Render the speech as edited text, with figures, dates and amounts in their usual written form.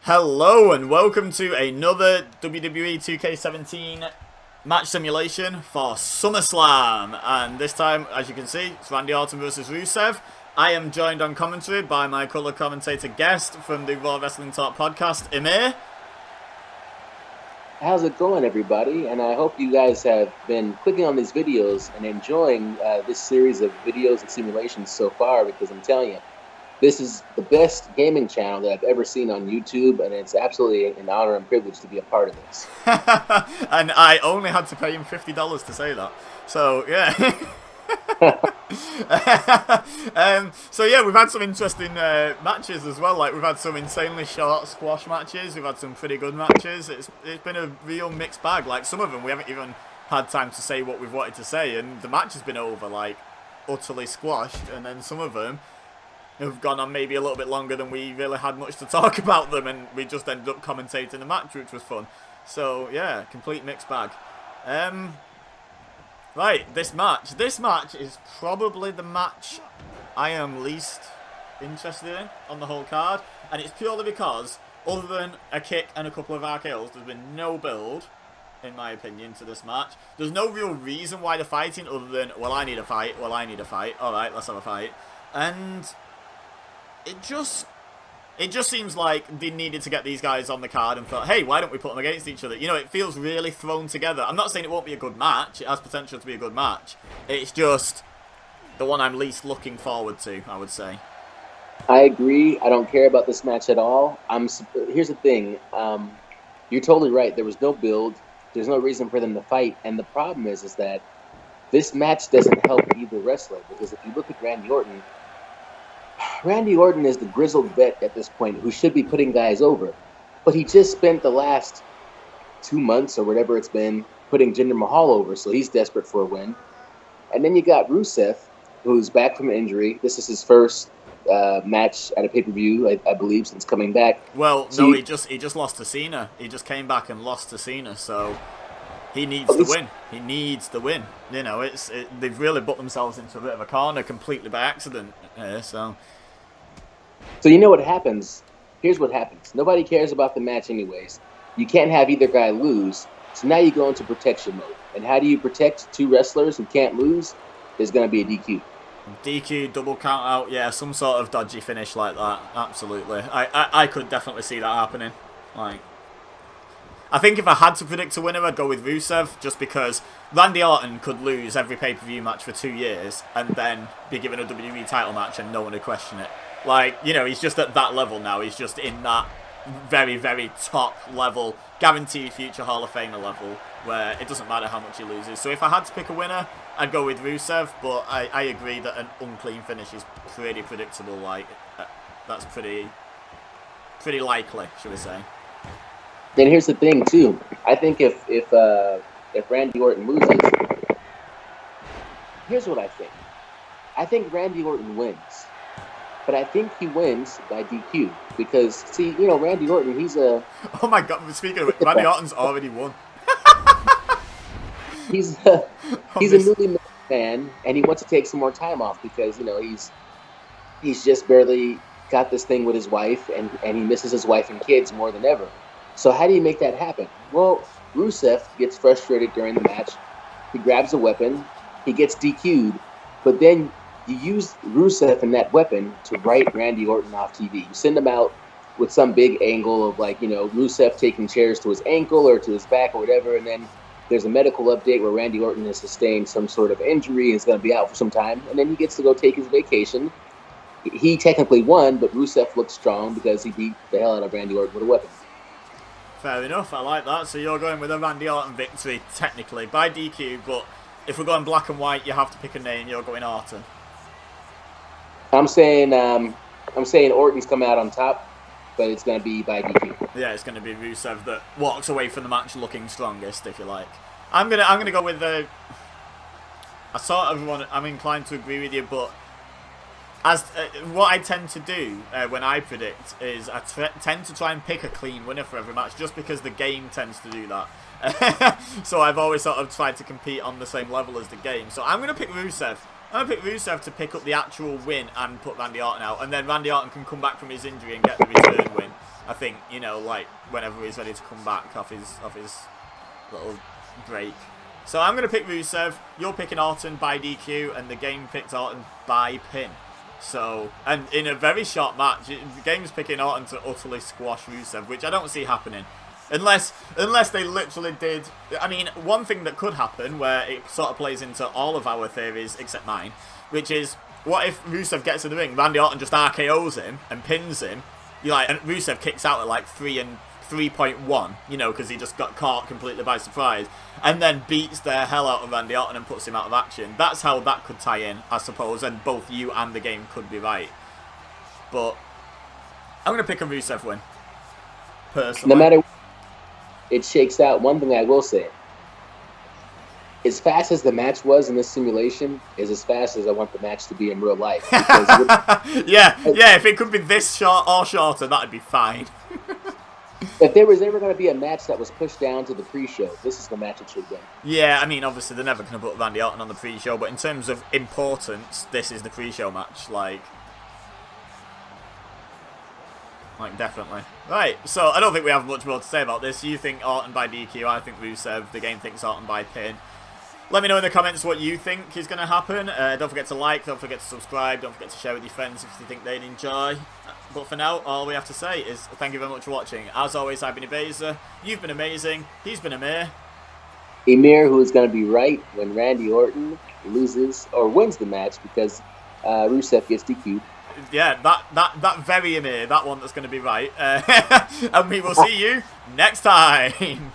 Hello and welcome to another WWE 2K17 match simulation for SummerSlam. And this time, as you can see, it's Randy Orton versus Rusev. I am joined on commentary by my colour commentator guest from the Raw Wrestling Talk podcast, Emir. How's it going, everybody? And I hope you guys have been clicking on these videos and enjoying this series of videos and simulations so far, because I'm telling you, this is the best gaming channel that I've ever seen on YouTube, and it's absolutely an honor and privilege to be a part of this. And I only had to pay him $50 to say that. So, yeah. So, yeah, we've had some interesting matches as well. Like, we've had some insanely short squash matches. We've had some pretty good matches. It's been a real mixed bag. Like, some of them we haven't even had time to say what we've wanted to say, and the match has been over, like, utterly squashed. And then some of them have gone on maybe a little bit longer than we really had much to talk about them, and we just ended up commentating the match, which was fun. So yeah, complete mixed bag. Right, this match is probably the match I am least interested in on the whole card, and it's purely because other than a kick and a couple of RKOs, there's been no build, in my opinion, to this match. There's no real reason why they're fighting other than, well, I need a fight, alright, let's have a fight. And it just seems like they needed to get these guys on the card and thought, hey, why don't we put them against each other? You know, it feels really thrown together. I'm not saying it won't be a good match. It has potential to be a good match. It's just the one I'm least looking forward to, I would say. I agree. I don't care about this match at all. Here's the thing. You're totally right. There was no build. There's no reason for them to fight. And the problem is that this match doesn't help either wrestler. Because if you look at Randy Orton is the grizzled vet at this point who should be putting guys over. But he just spent the last 2 months or whatever it's been putting Jinder Mahal over, so he's desperate for a win. And then you got Rusev, who's back from an injury. This is his first match at a pay-per-view, I believe, since coming back. Well, so no, he just lost to Cena. He just came back and lost to Cena, so he needs to win. He needs to win. You know, they've really put themselves into a bit of a corner completely by accident. So you know what happens? Here's what happens. Nobody cares about the match anyways. You can't have either guy lose. So now you go into protection mode. And how do you protect two wrestlers who can't lose? There's going to be a DQ. DQ, double count out, yeah, some sort of dodgy finish like that. Absolutely. I could definitely see that happening. Like, I think if I had to predict a winner, I'd go with Rusev, just because Randy Orton could lose every pay-per-view match for 2 years and then be given a WWE title match and no one would question it. Like, you know, he's just at that level now. He's just in that very, very top level, guaranteed future Hall of Famer level, where it doesn't matter how much he loses. So if I had to pick a winner, I'd go with Rusev, but I agree that an unclean finish is pretty predictable. Like, that's pretty likely, should we say. Then here's the thing, too. I think if Randy Orton loses, here's what I think. I think Randy Orton wins. But I think he wins by DQ. Because, see, you know, Randy Orton, he's a... Oh my God, speaking of it, Randy Orton's already won. He's a newly married man, and he wants to take some more time off because, you know, he's just barely got this thing with his wife, and he misses his wife and kids more than ever. So how do you make that happen? Well, Rusev gets frustrated during the match. He grabs a weapon. He gets DQ'd. But then you use Rusev and that weapon to write Randy Orton off TV. You send him out with some big angle of, like, you know, Rusev taking chairs to his ankle or to his back or whatever, and then there's a medical update where Randy Orton has sustained some sort of injury and is going to be out for some time, and then he gets to go take his vacation. He technically won, but Rusev looked strong because he beat the hell out of Randy Orton with a weapon. Fair enough, I like that. So you're going with a Randy Orton victory, technically, by DQ, but if we're going black and white, you have to pick a name, you're going Orton. I'm saying Orton's coming out on top, but it's going to be by DQ. Yeah, it's going to be Rusev that walks away from the match looking strongest, if you like. I'm gonna go with the... I'm inclined to agree with you, but as what I tend to do when I predict is I tend to try and pick a clean winner for every match, just because the game tends to do that. So I've always sort of tried to compete on the same level as the game. So I'm going to pick Rusev. I'm going to pick Rusev to pick up the actual win and put Randy Orton out. And then Randy Orton can come back from his injury and get the return win. I think, you know, like, whenever he's ready to come back off his little break. So I'm going to pick Rusev, you're picking Orton by DQ, and the game picked Orton by pin. So, and in a very short match, the game's picking Orton to utterly squash Rusev, which I don't see happening. Unless they literally did... I mean, one thing that could happen, where it sort of plays into all of our theories, except mine, which is, what if Rusev gets in the ring, Randy Orton just RKO's him and pins him, and Rusev kicks out at like 3.1, you know, because he just got caught completely by surprise, and then beats the hell out of Randy Orton and puts him out of action. That's how that could tie in, I suppose, and both you and the game could be right. But I'm going to pick a Rusev win, personally. No matter it shakes out, one thing I will say, as fast as the match was in this simulation is as fast as I want the match to be in real life. Yeah, if it could be this short or shorter, that'd be fine. If there was ever going to be a match that was pushed down to the pre-show, this is the match it should be. Yeah, I mean, obviously they're never going to put Randy Orton on the pre-show, but in terms of importance, this is the pre-show match, like definitely. Right, so I don't think we have much more to say about this. You think Orton by DQ, I think Rusev, the game thinks Orton by pin. Let me know in the comments what you think is going to happen. Don't forget to like, don't forget to subscribe, don't forget to share with your friends if you think they'd enjoy. But for now, all we have to say is thank you very much for watching. As always, I've been Ebeza, you've been amazing, he's been Emir. Emir, who is going to be right when Randy Orton loses or wins the match because Rusev gets DQ'd. Yeah, that very Emir, that one that's going to be right. And we will see you next time.